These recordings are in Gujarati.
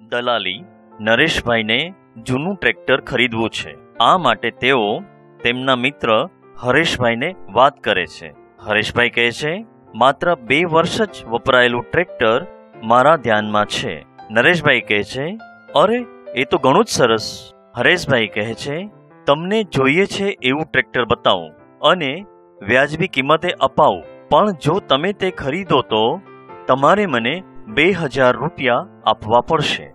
દલાલી નરેશભાઈને જૂનું ટ્રેક્ટર ખરીદવું છે। આ માટે તેઓ તેમના મિત્ર હરેશભાઈને વાત કરે છે। હરેશભાઈ કહે છે, માત્ર 2 વર્ષ જ વપરાયેલું ટ્રેક્ટર મારા ધ્યાનમાં છે। નરેશભાઈ કહે છે, અરે એ તો ઘણું જ સરસ। હરેશભાઈ કહે છે, તમને જોઈએ છે એવું ટ્રેક્ટર બતાવું અને વ્યાજબી કિંમતે અપાવું, પણ જો તમે તે ખરીદો તો તમારે મને 2000 રૂપિયા આપવા પડશે।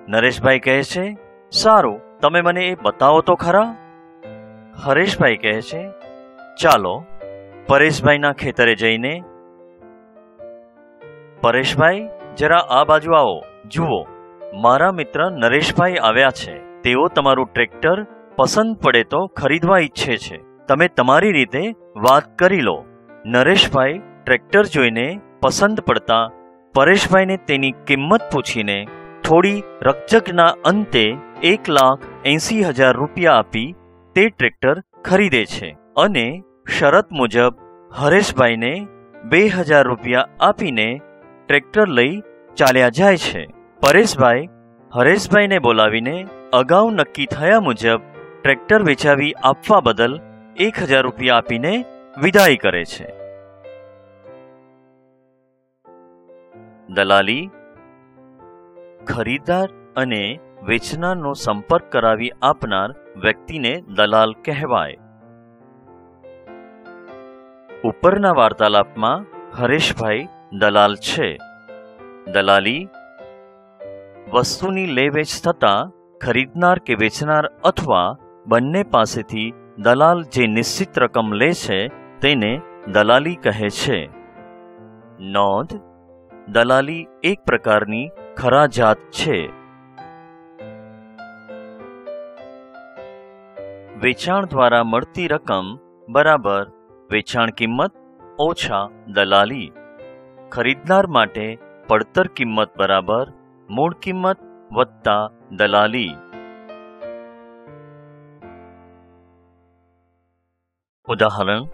નરેશભાઈ કહે છે, સારું, તમે મને એ બતાવો તો ખરા। હરેશભાઈ કહે છે, ચાલો પરેશભાઈના ખેતરે જઈને। પરેશભાઈ, જરા આ બાજુ આવો, જુઓ મારા મિત્ર નરેશભાઈ આવ્યા છે। તેઓ તમારું ટ્રેક્ટર પસંદ પડે તો ખરીદવા ઈચ્છે છે। તમે તમારી રીતે વાત કરી લો। નરેશભાઈ ટ્રેક્ટર જોઈને પસંદ પડતા પરેશભાઈને તેની કિંમત પૂછીને થોડી રકઝકના અંતે 1,80,000 રૂપિયા આપી તે ટ્રેક્ટર ખરીદે છે અને શરત મુજબ હરેશભાઈને 2000 રૂપિયા આપીને ટ્રેક્ટર લઈ ચાલ્યા જાય છે। પરેશભાઈ હરેશભાઈને બોલાવીને અગાઉ નક્કી થયા મુજબ ટ્રેક્ટર વેચાવી આપવા બદલ 1000 રૂપિયા આપીને વિદાય કરે છે। દલાલી ખરીદદાર અને વેચનારનો સંપર્ક કરાવી આપનાર વ્યક્તિને દલાલ કહેવાય। ઉપરના વાર્તાલાપમાં હરેશભાઈ દલાલ છે। દલાલી વસ્તુની લે વેચ થતાં ખરીદનાર કે વેચનાર અથવા બંને પાસેથી દલાલ જે નિશ્ચિત રકમ લે છે તેને દલાલી કહે છે। નોંધ: દલાલી એક પ્રકારની ખરાજાત છે। વેચાણ દ્વારા મળતી રકમ બરાબર વેચાણ કિંમત ઓછા દલાલી। ખરીદનાર માટે પડતર કિંમત બરાબર મૂળ કિંમત વત્તા દલાલી। ઉદાહરણ: